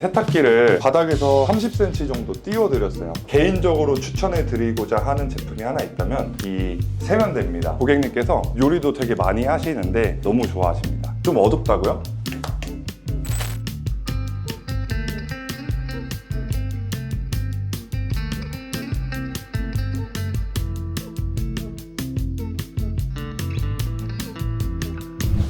세탁기를 바닥에서 30cm 정도 띄워드렸어요. 개인적으로 추천해 드리고자 하는 제품이 하나 있다면 이 세면대입니다. 고객님께서 요리도 되게 많이 하시는데 너무 좋아하십니다. 좀 어둡다고요?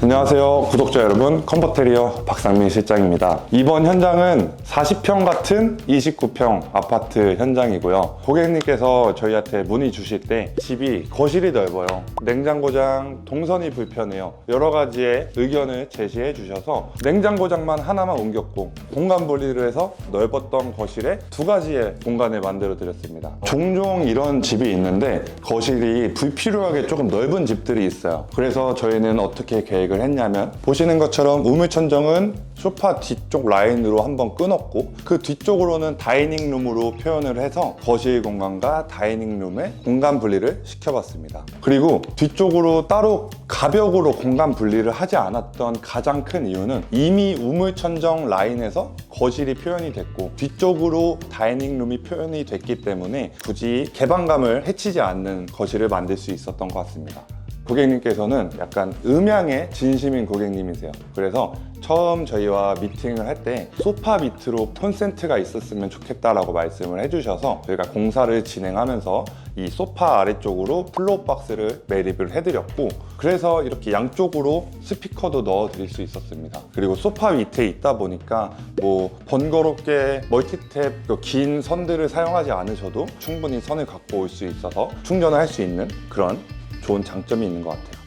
안녕하세요 구독자 여러분, 컴포테리어 박상민 실장입니다. 이번 현장은 40평 같은 29평 아파트 현장이고요. 고객님께서 저희한테 문의 주실 때 집이 거실이 넓어요, 냉장고장 동선이 불편해요, 여러 가지의 의견을 제시해 주셔서 냉장고장만 하나만 옮겼고 공간 분리를 해서 넓었던 거실에 두 가지의 공간을 만들어 드렸습니다. 종종 이런 집이 있는데 거실이 불필요하게 조금 넓은 집들이 있어요. 그래서 저희는 어떻게 계획을 했냐면, 보시는 것처럼 우물천정은 소파 뒤쪽 라인으로 한번 끊었고 그 뒤쪽으로는 다이닝룸으로 표현을 해서 거실 공간과 다이닝룸의 공간 분리를 시켜봤습니다. 그리고 뒤쪽으로 따로 가벽으로 공간 분리를 하지 않았던 가장 큰 이유는 이미 우물천정 라인에서 거실이 표현이 됐고 뒤쪽으로 다이닝룸이 표현이 됐기 때문에 굳이 개방감을 해치지 않는 거실을 만들 수 있었던 것 같습니다. 고객님께서는 약간 음향에 진심인 고객님이세요. 그래서 처음 저희와 미팅을 할 때 소파 밑으로 콘센트가 있었으면 좋겠다라고 말씀을 해주셔서 저희가 공사를 진행하면서 이 소파 아래쪽으로 플로우 박스를 매립을 해드렸고, 그래서 이렇게 양쪽으로 스피커도 넣어 드릴 수 있었습니다. 그리고 소파 밑에 있다 보니까 뭐 번거롭게 멀티탭 긴 선들을 사용하지 않으셔도 충분히 선을 갖고 올 수 있어서 충전을 할 수 있는 그런 좋은 장점이 있는 것 같아요.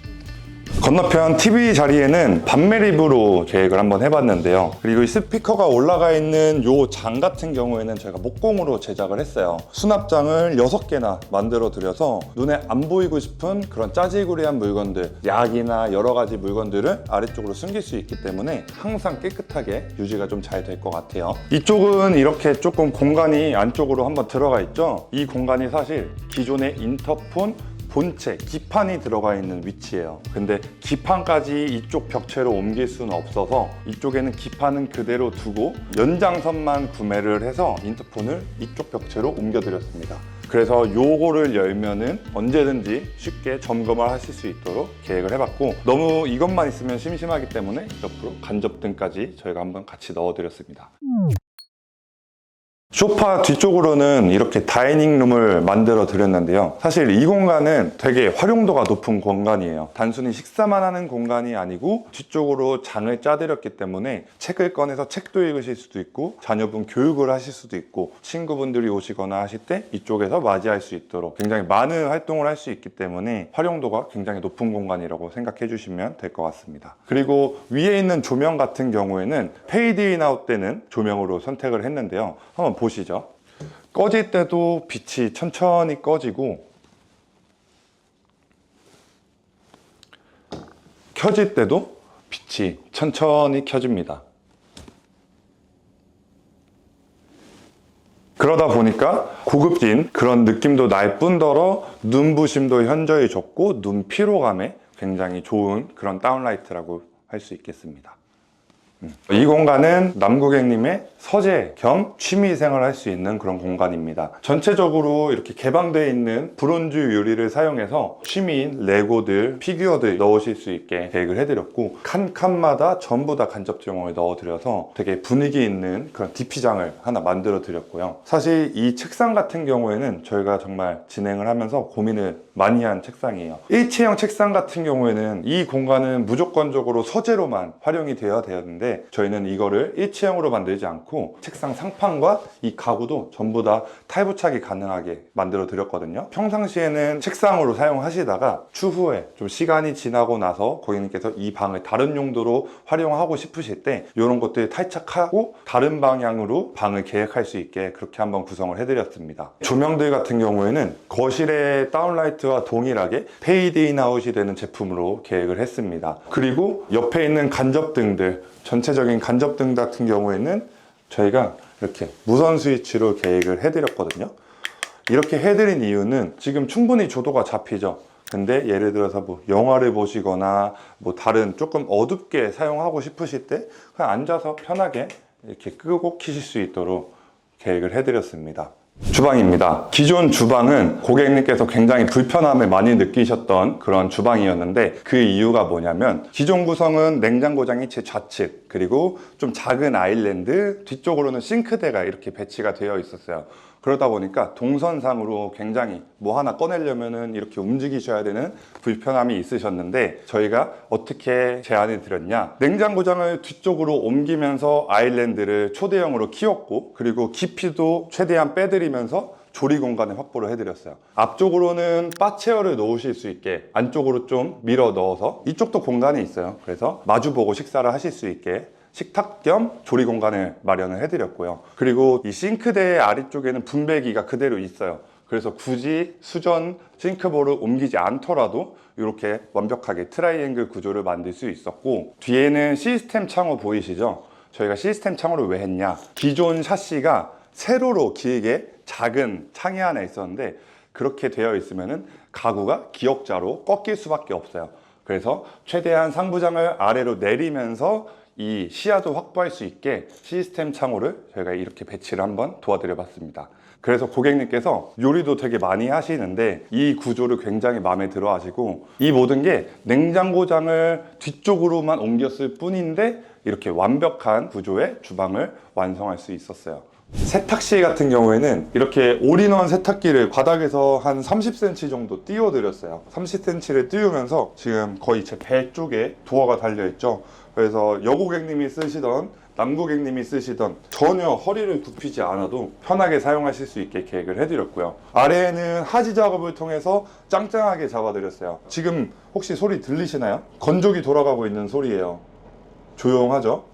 건너편 TV 자리에는 반매립으로 계획을 한번 해봤는데요. 그리고 이 스피커가 올라가 있는 요 장 같은 경우에는 저희가 목공으로 제작을 했어요. 수납장을 6개나 만들어 드려서 눈에 안 보이고 싶은 그런 짜지구리한 물건들, 약이나 여러 가지 물건들을 아래쪽으로 숨길 수 있기 때문에 항상 깨끗하게 유지가 좀 잘 될 것 같아요. 이쪽은 이렇게 조금 공간이 안쪽으로 한번 들어가 있죠. 이 공간이 사실 기존의 인터폰 본체, 기판이 들어가 있는 위치예요. 근데 기판까지 이쪽 벽체로 옮길 수는 없어서 이쪽에는 기판은 그대로 두고 연장선만 구매를 해서 인터폰을 이쪽 벽체로 옮겨드렸습니다. 그래서 요거를 열면은 언제든지 쉽게 점검을 하실 수 있도록 계획을 해봤고, 너무 이것만 있으면 심심하기 때문에 옆으로 간접등까지 저희가 한번 같이 넣어드렸습니다. 소파 뒤쪽으로는 이렇게 다이닝룸을 만들어 드렸는데요. 사실 이 공간은 되게 활용도가 높은 공간이에요. 단순히 식사만 하는 공간이 아니고 뒤쪽으로 장을 짜드렸기 때문에 책을 꺼내서 책도 읽으실 수도 있고 자녀분 교육을 하실 수도 있고 친구분들이 오시거나 하실 때 이쪽에서 맞이할 수 있도록 굉장히 많은 활동을 할 수 있기 때문에 활용도가 굉장히 높은 공간이라고 생각해 주시면 될 것 같습니다. 그리고 위에 있는 조명 같은 경우에는 페이드 인 아웃 되는 조명으로 선택을 했는데요. 한번 보시죠. 꺼질 때도 빛이 천천히 꺼지고 켜질 때도 빛이 천천히 켜집니다. 그러다 보니까 고급진 그런 느낌도 날 뿐더러 눈부심도 현저히 적고 눈 피로감에 굉장히 좋은 그런 다운라이트라고 할 수 있겠습니다. 이 공간은 남고객님의 서재 겸 취미생활 할 수 있는 그런 공간입니다. 전체적으로 이렇게 개방되어 있는 브론즈 유리를 사용해서 취미인 레고들, 피규어들 넣으실 수 있게 계획을 해드렸고, 칸칸마다 전부 다 간접 조명을 넣어드려서 되게 분위기 있는 그런 DP장을 하나 만들어 드렸고요. 사실 이 책상 같은 경우에는 저희가 정말 진행을 하면서 고민을 많이 한 책상이에요. 일체형 책상 같은 경우에는 이 공간은 무조건적으로 서재로만 활용이 되어야 되는데 저희는 이거를 일체형으로 만들지 않고 책상 상판과 이 가구도 전부 다 탈부착이 가능하게 만들어 드렸거든요. 평상시에는 책상으로 사용하시다가 추후에 좀 시간이 지나고 나서 고객님께서 이 방을 다른 용도로 활용하고 싶으실 때 이런 것들이 탈착하고 다른 방향으로 방을 계획할 수 있게 그렇게 한번 구성을 해드렸습니다. 조명들 같은 경우에는 거실의 다운라이트와 동일하게 페이드 인 아웃이 되는 제품으로 계획을 했습니다. 그리고 옆에 있는 간접등들, 전체적인 간접등 같은 경우에는 저희가 이렇게 무선 스위치로 계획을 해드렸거든요. 이렇게 해드린 이유는 지금 충분히 조도가 잡히죠. 근데 예를 들어서 뭐 영화를 보시거나 뭐 다른 조금 어둡게 사용하고 싶으실 때 그냥 앉아서 편하게 이렇게 끄고 켜실 수 있도록 계획을 해드렸습니다. 주방입니다. 기존 주방은 고객님께서 굉장히 불편함을 많이 느끼셨던 그런 주방이었는데, 그 이유가 뭐냐면 기존 구성은 냉장고장이 제 좌측, 그리고 좀 작은 아일랜드, 뒤쪽으로는 싱크대가 이렇게 배치가 되어 있었어요. 그러다 보니까 동선상으로 굉장히 뭐 하나 꺼내려면은 이렇게 움직이셔야 되는 불편함이 있으셨는데, 저희가 어떻게 제안을 드렸냐, 냉장고장을 뒤쪽으로 옮기면서 아일랜드를 초대형으로 키웠고, 그리고 깊이도 최대한 빼드리면서 조리 공간을 확보를 해드렸어요. 앞쪽으로는 바체어를 놓으실 수 있게 안쪽으로 좀 밀어 넣어서, 이쪽도 공간이 있어요. 그래서 마주보고 식사를 하실 수 있게 식탁 겸 조리 공간을 마련을 해드렸고요. 그리고 이 싱크대 아래쪽에는 분배기가 그대로 있어요. 그래서 굳이 수전 싱크볼을 옮기지 않더라도 이렇게 완벽하게 트라이앵글 구조를 만들 수 있었고, 뒤에는 시스템 창호 보이시죠? 저희가 시스템 창호를 왜 했냐, 기존 샤시가 세로로 길게 작은 창이 하나 있었는데, 그렇게 되어 있으면은 가구가 기역자로 꺾일 수밖에 없어요. 그래서 최대한 상부장을 아래로 내리면서 이 시야도 확보할 수 있게 시스템 창호를 저희가 이렇게 배치를 한번 도와드려 봤습니다. 그래서 고객님께서 요리도 되게 많이 하시는데 이 구조를 굉장히 마음에 들어 하시고, 이 모든 게 냉장고장을 뒤쪽으로만 옮겼을 뿐인데 이렇게 완벽한 구조의 주방을 완성할 수 있었어요. 세탁실 같은 경우에는 이렇게 올인원 세탁기를 바닥에서 한 30cm 정도 띄워 드렸어요. 30cm를 띄우면서 지금 거의 제 배 쪽에 도어가 달려 있죠. 그래서 여고객님이 쓰시던 남고객님이 쓰시던 전혀 허리를 굽히지 않아도 편하게 사용하실 수 있게 계획을 해드렸고요. 아래에는 하지 작업을 통해서 짱짱하게 잡아드렸어요. 지금 혹시 소리 들리시나요? 건조기 돌아가고 있는 소리예요. 조용하죠?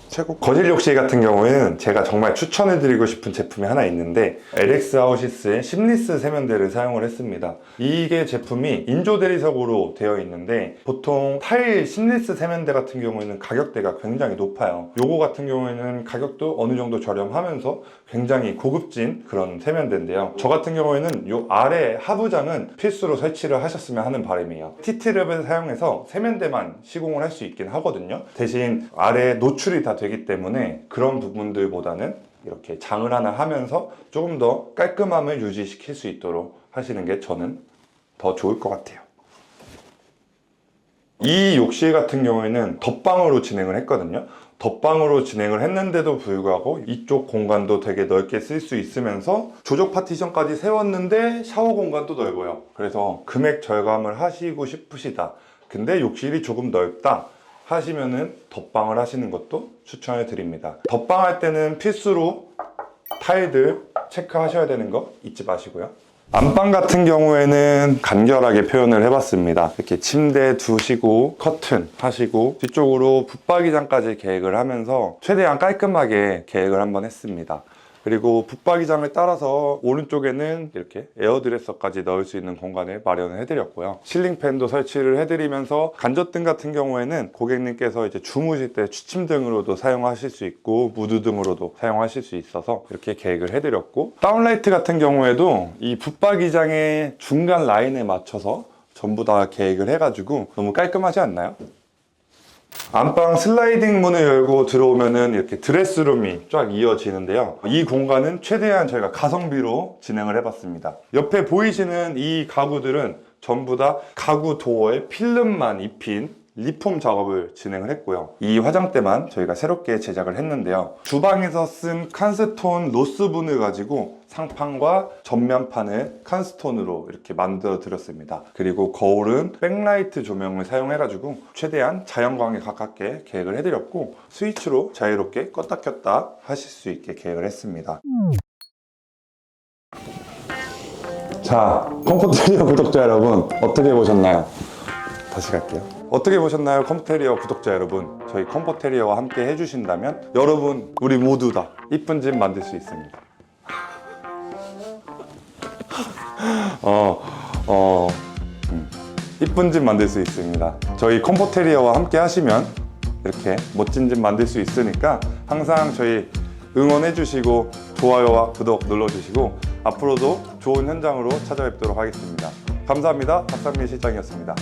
최고. 거실 욕실 같은 경우에는 제가 정말 추천해드리고 싶은 제품이 하나 있는데, LX 하우시스의 심리스 세면대를 사용을 했습니다. 이게 제품이 인조 대리석으로 되어 있는데, 보통 타일 심리스 세면대 같은 경우에는 가격대가 굉장히 높아요. 요거 같은 경우에는 가격도 어느 정도 저렴하면서 굉장히 고급진 그런 세면대인데요. 저 같은 경우에는 요 아래 하부장은 필수로 설치를 하셨으면 하는 바람이에요. TT랩을 사용해서 세면대만 시공을 할 수 있긴 하거든요. 대신 아래 노출이 다 되기 때문에 그런 부분들보다는 이렇게 장을 하나 하면서 조금 더 깔끔함을 유지시킬 수 있도록 하시는 게 저는 더 좋을 것 같아요. 이 욕실 같은 경우에는 덧방으로 진행을 했거든요. 덧방으로 진행을 했는데도 불구하고 이쪽 공간도 되게 넓게 쓸 수 있으면서 조적 파티션까지 세웠는데 샤워 공간도 넓어요. 그래서 금액 절감을 하시고 싶으시다, 근데 욕실이 조금 넓다 하시면은 덧방을 하시는 것도 추천을 드립니다. 덧방할 때는 필수로 타일들 체크하셔야 되는 거 잊지 마시고요. 안방 같은 경우에는 간결하게 표현을 해봤습니다. 이렇게 침대 두시고 커튼 하시고 뒤쪽으로 붙박이장까지 계획을 하면서 최대한 깔끔하게 계획을 한번 했습니다. 그리고 붙박이장을 따라서 오른쪽에는 이렇게 에어드레서까지 넣을 수 있는 공간을 마련을 해드렸고요. 실링팬도 설치를 해드리면서 간접등 같은 경우에는 고객님께서 이제 주무실 때 취침등으로도 사용하실 수 있고 무드등으로도 사용하실 수 있어서 이렇게 계획을 해드렸고, 다운라이트 같은 경우에도 이 붙박이장의 중간 라인에 맞춰서 전부 다 계획을 해가지고 너무 깔끔하지 않나요? 안방 슬라이딩 문을 열고 들어오면은 이렇게 드레스룸이 쫙 이어지는데요. 이 공간은 최대한 저희가 가성비로 진행을 해봤습니다. 옆에 보이시는 이 가구들은 전부 다 가구 도어에 필름만 입힌 리폼 작업을 진행을 했고요. 이 화장대만 저희가 새롭게 제작을 했는데요. 주방에서 쓴 칸스톤 로스분을 가지고 상판과 전면판을 칸스톤으로 이렇게 만들어 드렸습니다. 그리고 거울은 백라이트 조명을 사용해가지고 최대한 자연광에 가깝게 계획을 해드렸고, 스위치로 자유롭게 껐다 켰다 하실 수 있게 계획을 했습니다. 자, 컴포트리어 구독자 여러분, 어떻게 보셨나요? 다시 갈게요. 어떻게 보셨나요? 컴포테리어 구독자 여러분, 저희 컴포테리어와 함께 해주신다면 여러분, 우리 모두 다 이쁜 집 만들 수 있습니다. 이쁜 집 만들 수 있습니다. 저희 컴포테리어와 함께 하시면 이렇게 멋진 집 만들 수 있으니까 항상 저희 응원해 주시고 좋아요와 구독 눌러주시고 앞으로도 좋은 현장으로 찾아뵙도록 하겠습니다. 감사합니다. 박상민 실장이었습니다.